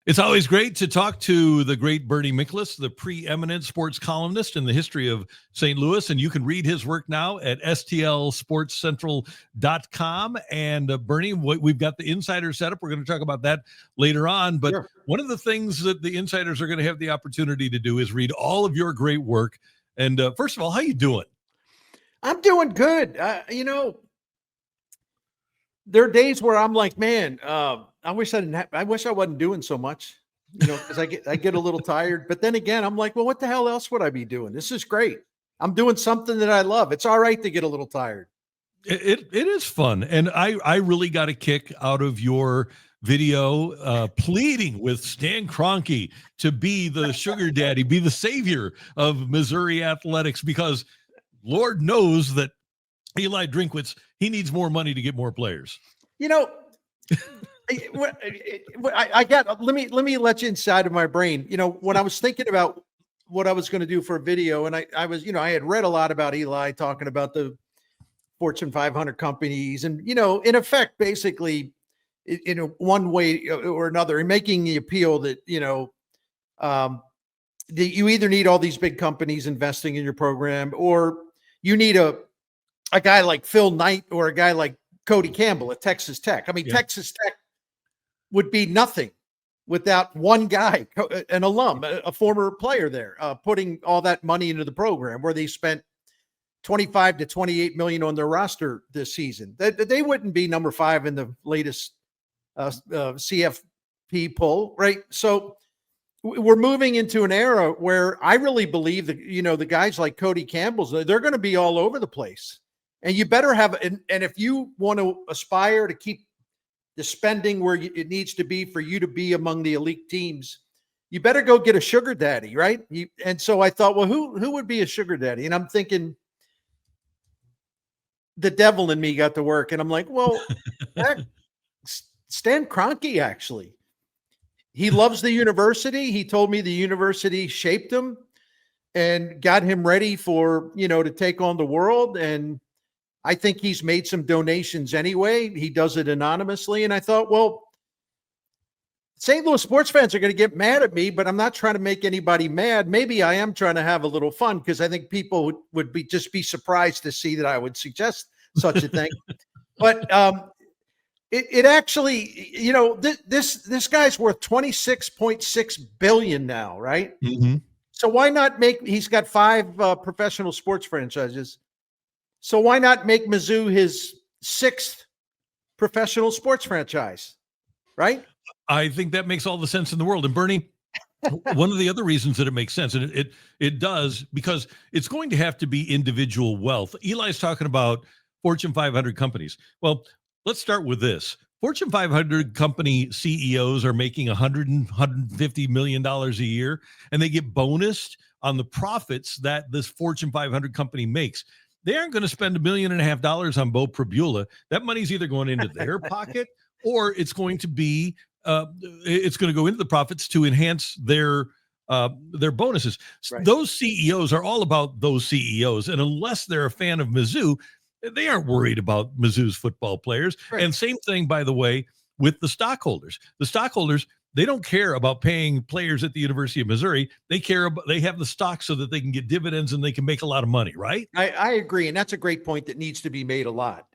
It's always great to talk to the great Bernie Miklasz, the preeminent sports columnist in the history of St. Louis. And you can read his work now at stlsportscentral.com. And Bernie, we've got the insider setup. We're going to talk about that later on. But Sure. One of the things that the insiders are going to have the opportunity to do is read all of your great work. And first of all, how you doing? I'm doing good. There are days where I'm like, man, I wish I wasn't doing so much, because I get a little tired. But then again, I'm like, well, what the hell else would I be doing? This is great. I'm doing something that I love. It's all right to get a little tired. It is fun. And I really got a kick out of your video pleading with Stan Kroenke to be the sugar daddy, be the savior of Missouri athletics, because Lord knows that Eli Drinkwitz, he needs more money to get more players. Let me let you inside of my brain. When I was thinking about what I was going to do for a video, and I was, I had read a lot about Eli talking about the Fortune 500 companies, and in effect, basically, in one way or another, in making the appeal that that you either need all these big companies investing in your program, or you need a guy like Phil Knight or a guy like Cody Campbell at Texas Tech. I mean, yeah. Texas Tech would be nothing without one guy, an alum, a former player there, putting all that money into the program, where they spent 25 to 28 million on their roster this season. They wouldn't be number 5 in the latest CFP poll, right? So we're moving into an era where I really believe that, the guys like Cody Campbell's, they're going to be all over the place. And you better have, and if you want to aspire to keep the spending where it needs to be for you to be among the elite teams, you better go get a sugar daddy, right? And so I thought, well, who would be a sugar daddy? And I'm thinking, the devil in me got to work. And I'm like, well, Stan Kroenke, actually. He loves the university. He told me the university shaped him and got him ready for, to take on the world. And I think he's made some donations anyway. He does it anonymously. And I thought, well, St. Louis sports fans are going to get mad at me, but I'm not trying to make anybody mad. Maybe I am trying to have a little fun, because I think people would be surprised to see that I would suggest such a thing. But it actually, this guy's worth $26.6 billion now, right? Mm-hmm. So why not he's got 5 professional sports franchises. So why not make Mizzou his 6th professional sports franchise, right? I think that makes all the sense in the world. And Bernie, one of the other reasons that it makes sense, and it does, because it's going to have to be individual wealth. Eli's talking about Fortune 500 companies. Well, let's start with this. Fortune 500 company CEOs are making $150 million a year, and they get bonused on the profits that this Fortune 500 company makes. They aren't going to spend $1.5 million on Bo Prabula. That money's either going into their pocket, or it's going to be it's going to go into the profits to enhance their bonuses. Right. Those CEOs are all about those CEOs, and unless they're a fan of Mizzou, they aren't worried about Mizzou's football players. Right. And same thing, by the way, with the stockholders. The stockholders, they don't care about paying players at the University of Missouri. They have the stock so that they can get dividends and they can make a lot of money, right? I agree. And that's a great point that needs to be made a lot.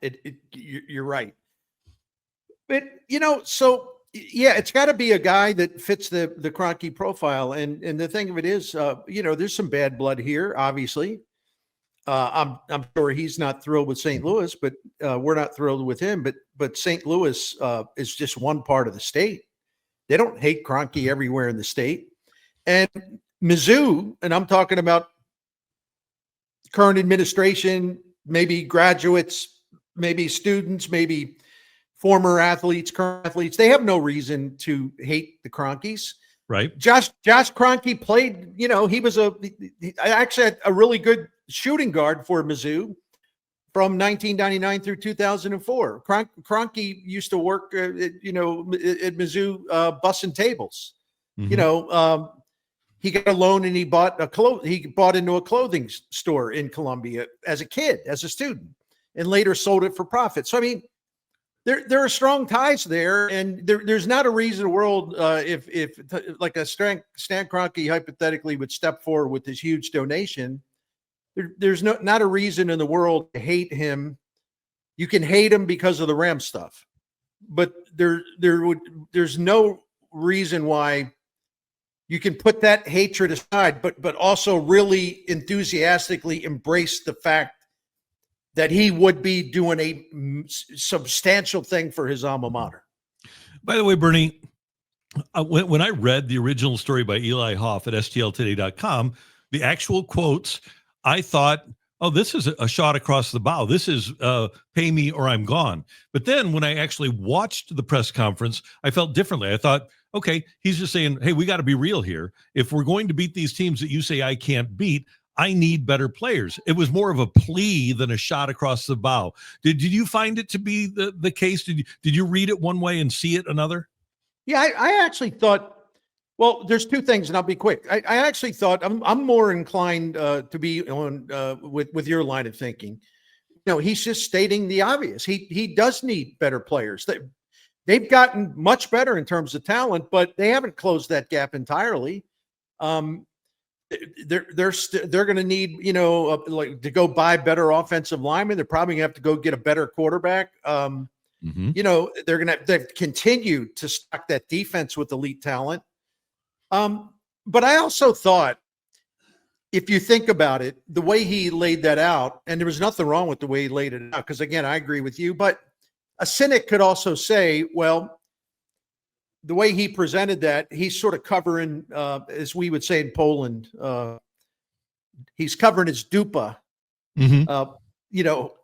You're right. But, so yeah, it's got to be a guy that fits the Kroenke profile. And the thing of it is, there's some bad blood here, obviously. I'm sure he's not thrilled with St. Louis, but we're not thrilled with him. But St. Louis is just one part of the state. They don't hate Kroenke everywhere in the state. And Mizzou, and I'm talking about current administration, maybe graduates, maybe students, maybe former athletes, current athletes, they have no reason to hate the Kroenkes. Right. Josh Kroenke played, he was actually had a really good shooting guard for Mizzou from 1999 through 2004. Kroenke used to work, at Mizzou, bussing tables. Mm-hmm. He got a loan and he bought into a clothing store in Columbia as a kid, as a student, and later sold it for profit. So, I mean, there are strong ties there, and there's not a reason in the world if like a Stan Kroenke hypothetically would step forward with this huge donation. There's not a reason in the world to hate him. You can hate him because of the Ram stuff, but there's no reason why you can put that hatred aside, but also really enthusiastically embrace the fact that he would be doing a substantial thing for his alma mater. By the way, Bernie, when I read the original story by Eli Hoff at stltoday.com, the actual quotes, I thought, oh, this is a shot across the bow. This is pay me or I'm gone. But then when I actually watched the press conference, I felt differently. I thought, okay, he's just saying, hey, we got to be real here. If we're going to beat these teams that you say I can't beat, I need better players. It was more of a plea than a shot across the bow. Did you find it to be the case? Did you read it one way and see it another? Yeah, I actually thought, well, there's two things, and I'll be quick. I actually thought I'm more inclined to be on with your line of thinking. You know, he's just stating the obvious. He does need better players. They've gotten much better in terms of talent, but they haven't closed that gap entirely. They're going to need, you know, like to go buy better offensive linemen. They're probably going to have to go get a better quarterback. You know, they've continued to stock that defense with elite talent. But I also thought, if you think about it, the way he laid that out, and there was nothing wrong with the way he laid it out, because again, I agree with you, but a cynic could also say, well, the way he presented that, he's sort of covering, as we would say in Poland, he's covering his dupa, you know,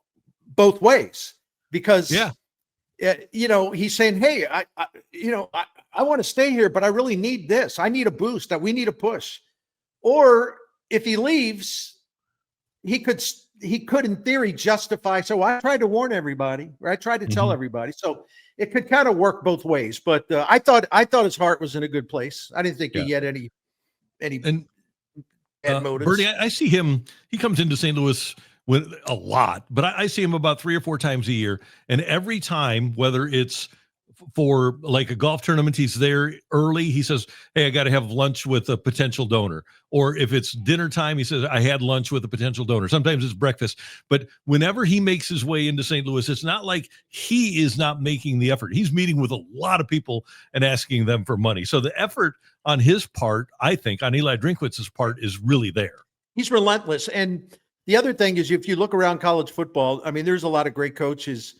both ways, because, you know, he's saying, hey, I want to stay here, but I really need this. I need a boost. That we need a push. Or if he leaves, he could in theory justify. So I tried to warn everybody, or I tried to tell everybody. So it could kind of work both ways. But I thought his heart was in a good place. I didn't think he had any bad motives. Bernie, I see him. He comes into St. Louis with a lot, but I see him about 3 or 4 times a year. And every time, whether it's for like a golf tournament, he's there early. He says, hey, I got to have lunch with a potential donor. Or if it's dinner time, he says, I had lunch with a potential donor. Sometimes it's breakfast. But whenever he makes his way into St. Louis, it's not like he is not making the effort. He's meeting with a lot of people and asking them for money. So the effort on his part, I think, on Eli Drinkwitz's part, is really there. He's relentless. And the other thing is, if you look around college football, I mean, there's a lot of great coaches.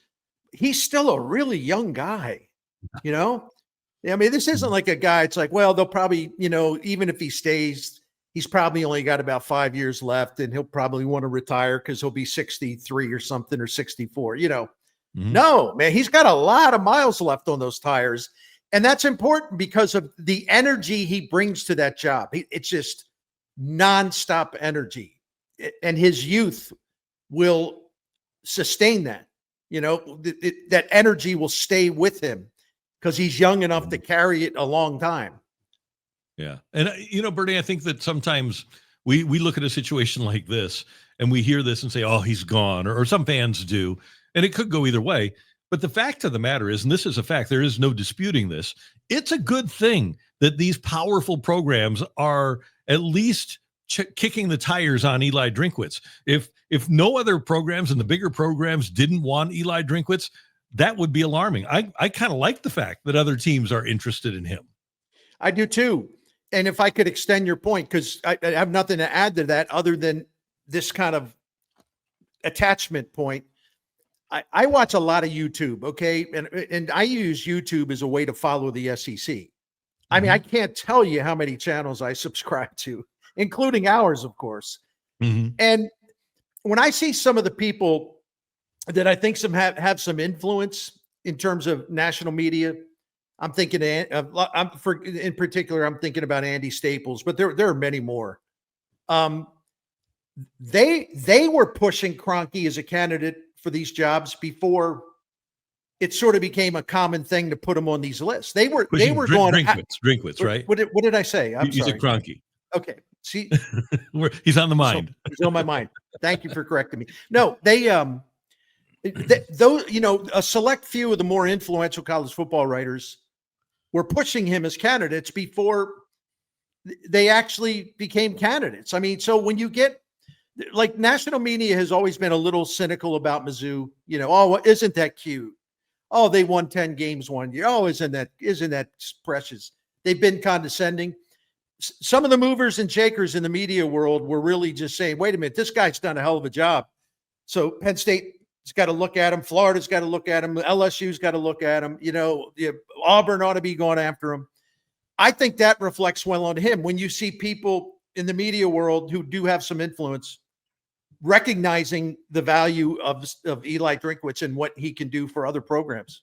He's still a really young guy, you know? I mean, this isn't like a guy, it's like, well, they'll probably, you know, even if he stays, he's probably only got about 5 years left and he'll probably want to retire because he'll be 63 or something, or 64, you know? No, man, he's got a lot of miles left on those tires. And that's important because of the energy he brings to that job. It's just nonstop energy. And his youth will sustain that. You know, that energy will stay with him because he's young enough to carry it a long time. Yeah. And, you know, Bernie, I think that sometimes we look at a situation like this and we hear this and say, oh, he's gone, or some fans do. And it could go either way. But the fact of the matter is, and this is a fact, there is no disputing this, it's a good thing that these powerful programs are at least kicking the tires on Eli Drinkwitz. If no other programs and the bigger programs didn't want Eli Drinkwitz, that would be alarming. I kind of like the fact that other teams are interested in him. I do too. And if I could extend your point, because I have nothing to add to that other than this kind of attachment point. I watch a lot of YouTube, okay? And I use YouTube as a way to follow the SEC. I mean, I can't tell you how many channels I subscribe to, including ours, of course. And when I see some of the people that I think have some influence in terms of national media, I'm thinking in particular, I'm thinking about Andy Staples, but there are many more. They were pushing Kroenke as a candidate for these jobs before it sort of became a common thing to put him on these lists. They were going Drinkwitz, right? What did I say? I'm sorry. Said Kroenke. Okay. See, he's on the mind. So, he's on my mind. Thank you for correcting me. No, Those, a select few of the more influential college football writers were pushing him as candidates before they actually became candidates. I mean, so when you get like national media has always been a little cynical about Mizzou, oh, isn't that cute? Oh, they won 10 games one year. Oh, isn't that precious? They've been condescending. Some of the movers and shakers in the media world were really just saying, wait a minute, this guy's done a hell of a job. So Penn State's got to look at him. Florida's got to look at him. LSU's got to look at him. Auburn ought to be going after him. I think that reflects well on him. When you see people in the media world who do have some influence recognizing the value of Eli Drinkwitz and what he can do for other programs.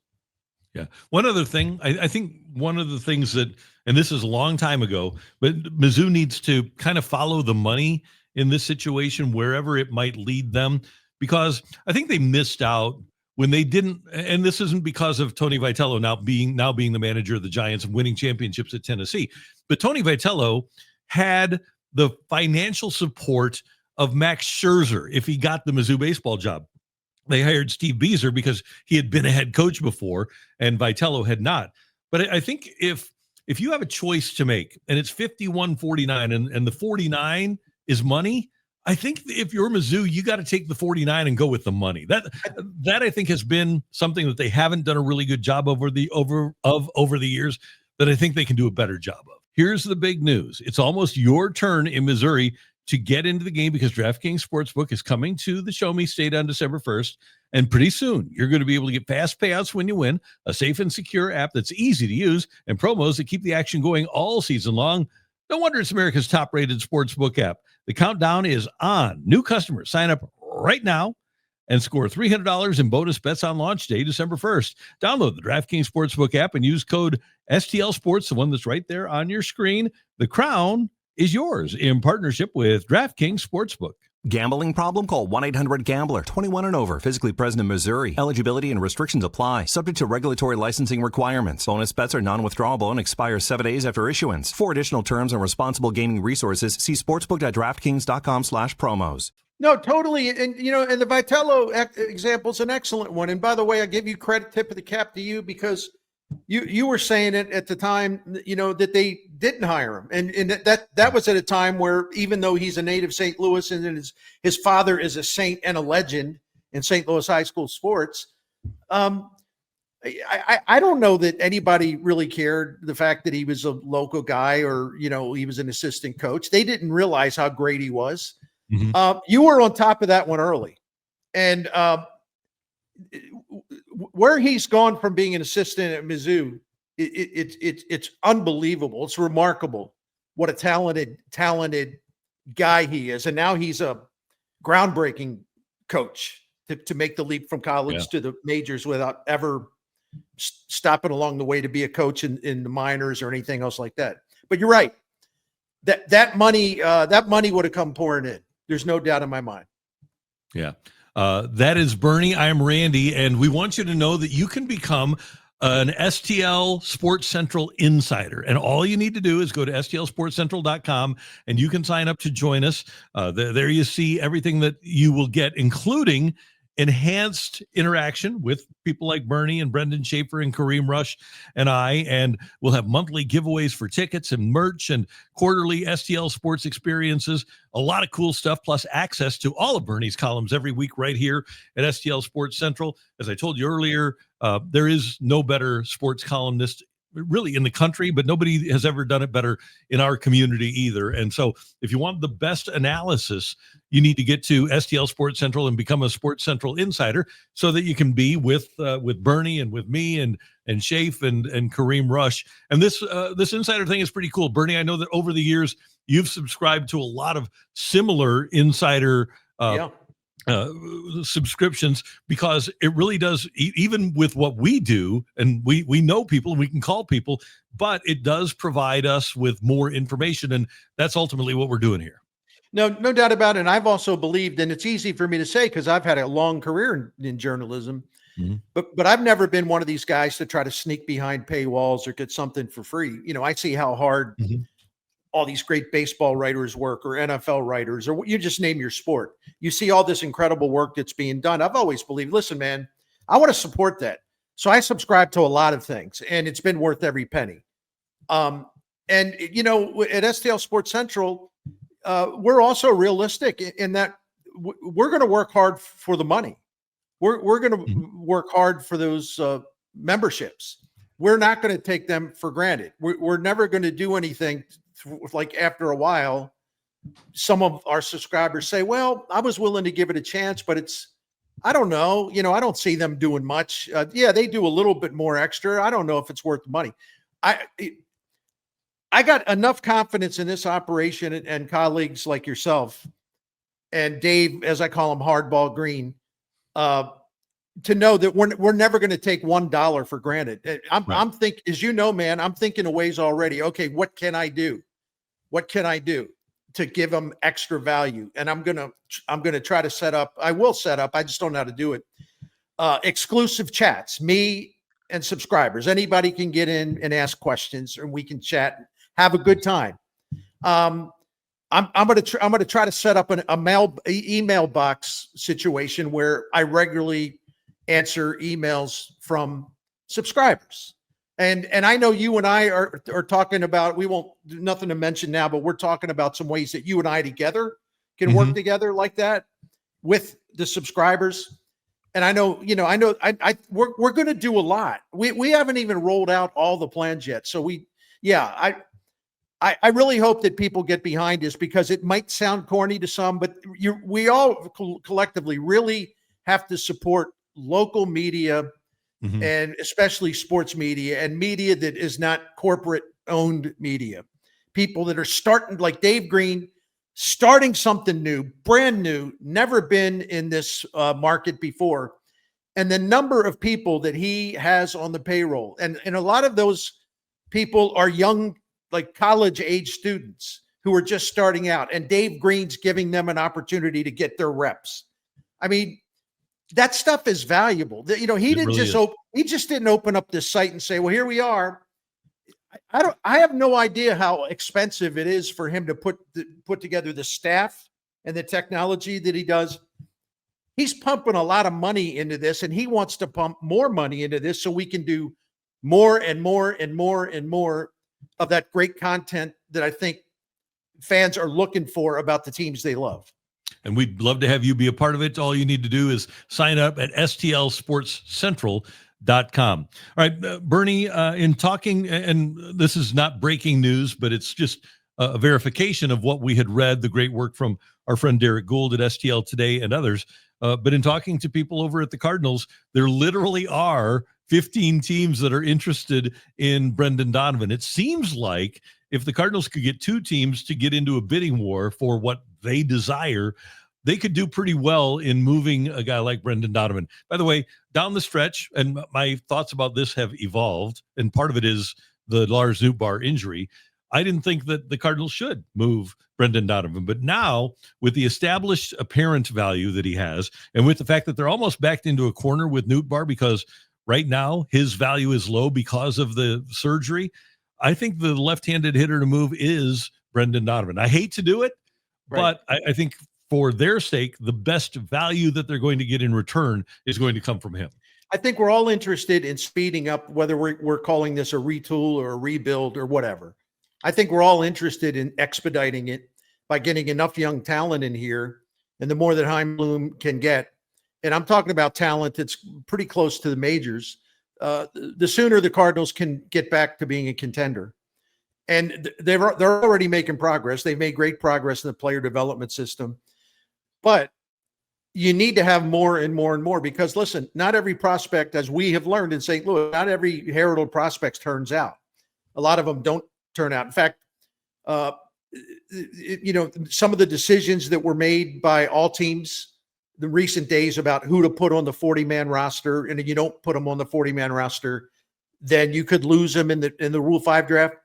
Yeah. One other thing, I think one of the things that, and this is a long time ago, but Mizzou needs to kind of follow the money in this situation, wherever it might lead them, because I think they missed out when they didn't, and this isn't because of Tony Vitello now being the manager of the Giants and winning championships at Tennessee, but Tony Vitello had the financial support of Max Scherzer if he got the Mizzou baseball job. They hired Steve Beazer because he had been a head coach before and Vitello had not. But I think if you have a choice to make and it's 51-49 and the 49 is money, I think if you're Mizzou, you got to take the 49 and go with the money. That I think has been something that they haven't done a really good job over the years, that I think they can do a better job of. Here's the big news. It's almost your turn in Missouri to get into the game because DraftKings Sportsbook is coming to the Show Me State on December 1st. And pretty soon, you're going to be able to get fast payouts when you win, a safe and secure app that's easy to use, and promos that keep the action going all season long. No wonder it's America's top-rated sportsbook app. The countdown is on. New customers sign up right now and score $300 in bonus bets on launch day, December 1st. Download the DraftKings Sportsbook app and use code STL Sports, the one that's right there on your screen. The crown is yours in partnership with DraftKings Sportsbook. Gambling problem? Call 1-800-GAMBLER. 21 and over. Physically present in Missouri. Eligibility and restrictions apply. Subject to regulatory licensing requirements. Bonus bets are non-withdrawable and expire 7 days after issuance. For additional terms and responsible gaming resources, see sportsbook.draftkings.com/promos. No, totally. And, and the Vitello example is an excellent one. And by the way, I give you credit, tip of the cap to you, because you were saying it at the time, that they didn't hire him. And that was at a time where, even though he's a native St. Louis and his father is a saint and a legend in St. Louis high school sports, I don't know that anybody really cared the fact that he was a local guy or, he was an assistant coach. They didn't realize how great he was. Mm-hmm. You were on top of that one early. And where he's gone from being an assistant at Mizzou, it's unbelievable. It's remarkable what a talented guy he is. And now he's a groundbreaking coach to make the leap from college to the majors without ever stopping along the way to be a coach in the minors or anything else like that. But you're right. That money would have come pouring in. There's no doubt in my mind. Yeah. That is Bernie. I'm Randy, and we want you to know that you can become an STL Sports Central Insider. And all you need to do is go to stlsportscentral.com and you can sign up to join us. There you see everything that you will get, including enhanced interaction with people like Bernie and Brendan Schaefer and Kareem Rush and I, and we'll have monthly giveaways for tickets and merch and quarterly STL sports experiences, a lot of cool stuff, plus access to all of Bernie's columns every week right here at STL Sports Central. As I told you earlier, there is no better sports columnist really in the country, but nobody has ever done it better in our community either. And so if you want the best analysis, you need to get to STL Sports Central and become a Sports Central Insider so that you can be with Bernie and with me and Shafe and Kareem Rush. And this insider thing is pretty cool. Bernie, I know that over the years, you've subscribed to a lot of similar insider subscriptions, because it really does, even with what we do, and we know people and we can call people, but it does provide us with more information, and that's ultimately what we're doing here. No doubt about it. And I've also believed, and it's easy for me to say because I've had a long career in journalism, mm-hmm. but I've never been one of these guys to try to sneak behind paywalls or get something for free. I see how hard mm-hmm. all these great baseball writers work, or NFL writers, or you just name your sport. You see all this incredible work that's being done. I've always believed, listen, man, I want to support that. So I subscribe to a lot of things, and it's been worth every penny. And, you know, at STL Sports Central, we're also realistic in that we're going to work hard for the money. We're going to work hard for those memberships. We're not going to take them for granted. We're never going to do anything like after a while. Some of our subscribers say, well, I was willing to give it a chance, but I don't know. You know, I don't see them doing much. Yeah, they do a little bit more extra. I don't know if it's worth the money. I got enough confidence in this operation and colleagues like yourself and Dave, as I call him, Hardball Green, to know that we're never going to take $1 for granted. I'm thinking, as you know, man, I'm thinking of ways already. Okay, what can I do? What can I do to give them extra value? And I'm gonna try to set up. I will set up. I just don't know how to do it. Exclusive chats, me and subscribers. Anybody can get in and ask questions, and we can chat, have a good time. I'm gonna try to set up an email box situation where I regularly answer emails from subscribers. And I know you and I are talking about, we won't do nothing to mention now, but we're talking about some ways that you and I together can work together like that with the subscribers. And I know, we're going to do a lot. We haven't even rolled out all the plans yet. So I really hope that people get behind this, because it might sound corny to some, but we all collectively really have to support local media, and especially sports media and media that is not corporate owned media. People that are starting, like Dave Green, starting something new, brand new, never been in this market before. And the number of people that he has on the payroll, and a lot of those people are young, like college age students who are just starting out, and Dave Green's giving them an opportunity to get their reps. I mean, that stuff is valuable. You know, he just didn't open up this site and say, well, here we are. I have no idea how expensive it is for him to put together the staff and the technology that he does. He's pumping a lot of money into this, and he wants to pump more money into this so we can do more and more and more and more of that great content that I think fans are looking for about the teams they love. And we'd love to have you be a part of it. All you need to do is sign up at stlsportscentral.com. All right, Bernie, in talking, and this is not breaking news, but it's just a verification of what we had read, the great work from our friend Derek Gould at STL Today and others. But in talking to people over at the Cardinals, there literally are 15 teams that are interested in Brendan Donovan. It seems like if the Cardinals could get 2 teams to get into a bidding war for what they desire, they could do pretty well in moving a guy like Brendan Donovan. By the way, down the stretch, and my thoughts about this have evolved, and part of it is the Lars Nootbaar injury. I didn't think that the Cardinals should move Brendan Donovan, but now with the established apparent value that he has, and with the fact that they're almost backed into a corner with Nootbaar because right now his value is low because of the surgery, I think the left-handed hitter to move is Brendan Donovan. I hate to do it, but I think for their sake, the best value that they're going to get in return is going to come from him. I think we're all interested in speeding up, whether we're calling this a retool or a rebuild or whatever. I think we're all interested in expediting it by getting enough young talent in here, and the more that Chaim Bloom can get, and I'm talking about talent that's pretty close to the majors, the sooner the Cardinals can get back to being a contender. And they're already making progress. They've made great progress in the player development system. But you need to have more and more and more, because, listen, not every prospect, as we have learned in St. Louis, not every heralded prospect turns out. A lot of them don't turn out. In fact, some of the decisions that were made by all teams the recent days about who to put on the 40-man roster, and if you don't put them on the 40-man roster, then you could lose them in the Rule 5 draft.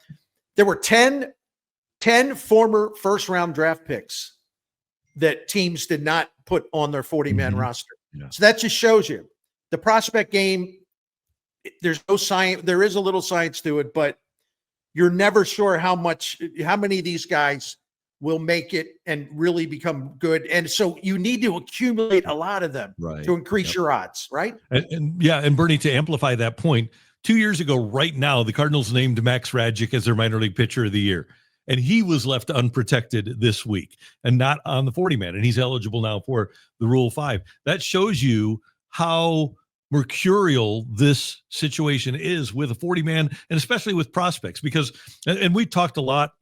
There were 10 former first-round draft picks that teams did not put on their 40-man roster. Yeah. So that just shows you the prospect game. There's no science. There is a little science to it, but you're never sure how many of these guys will make it and really become good. And so you need to accumulate a lot of them to increase your odds, right? And Bernie, to amplify that point, 2 years ago, right now, the Cardinals named Max Radjic as their minor league pitcher of the year. And he was left unprotected this week and not on the 40-man. And he's eligible now for the Rule 5. That shows you how mercurial this situation is with a 40-man and especially with prospects, because, and we talked a lot,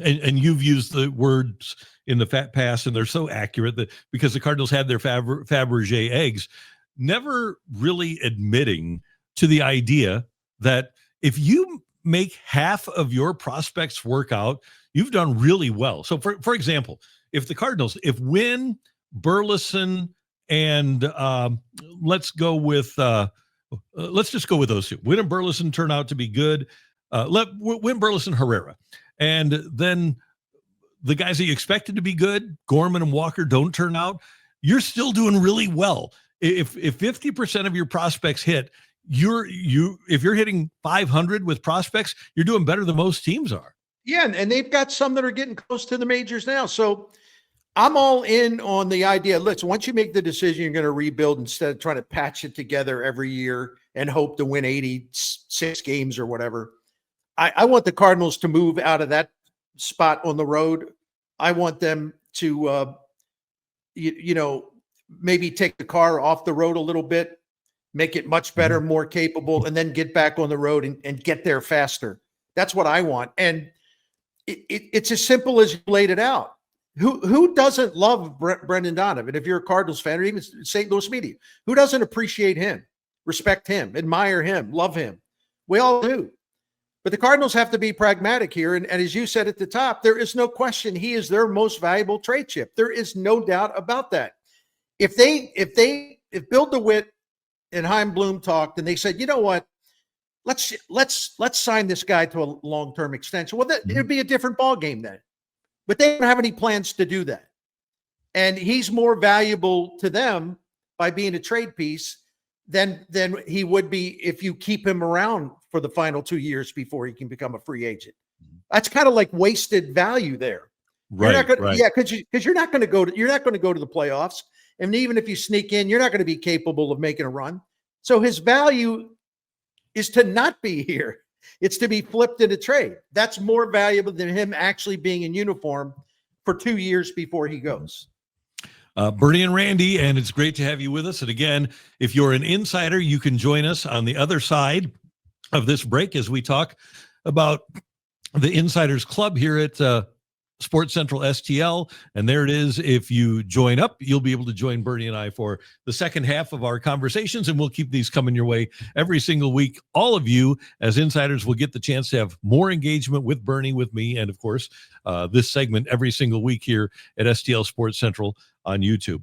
and you've used the words in the past, and they're so accurate, that because the Cardinals had their Fabergé eggs, never really admitting to the idea that if you make half of your prospects work out, you've done really well. So for example, if the Cardinals, if Wynn, Burleson, and let's just go with those two. Wynn and Burleson turn out to be good. Wynn, Burleson, Herrera. And then the guys that you expected to be good, Gorman and Walker, don't turn out, you're still doing really well. If 50% of your prospects hit, if you're hitting 500 with prospects, you're doing better than most teams are. Yeah, and they've got some that are getting close to the majors now. So I'm all in on the idea. Listen, once you make the decision, you're going to rebuild instead of trying to patch it together every year and hope to win 86 games or whatever. I want the Cardinals to move out of that spot on the road. I want them to, maybe take the car off the road a little bit, make it much better, more capable, and then get back on the road and get there faster. That's what I want. And it's as simple as you laid it out. Who doesn't love Brendan Donovan? If you're a Cardinals fan, or even St. Louis media, who doesn't appreciate him, respect him, admire him, love him? We all do. But the Cardinals have to be pragmatic here. And as you said at the top, there is no question he is their most valuable trade chip. There is no doubt about that. If Bill DeWitt and Chaim Bloom talked and they said, you know what, let's sign this guy to a long-term extension. Well, it'd be a different ballgame then. But they don't have any plans to do that. And he's more valuable to them by being a trade piece than he would be if you keep him around for the final 2 years before he can become a free agent. That's kind of like wasted value there. Right. Yeah, because you're not going to go to the playoffs. And even if you sneak in, you're not going to be capable of making a run. So his value is to not be here. It's to be flipped in a trade. That's more valuable than him actually being in uniform for 2 years before he goes. Bernie and Randy, and it's great to have you with us. And again, if you're an insider, you can join us on the other side of this break as we talk about the Insiders Club here at Sports Central STL. And there it is. If you join up, you'll be able to join Bernie and I for the second half of our conversations, and we'll keep these coming your way every single week. All of you as insiders will get the chance to have more engagement with Bernie, with me, and of course, this segment every single week here at STL Sports Central on YouTube.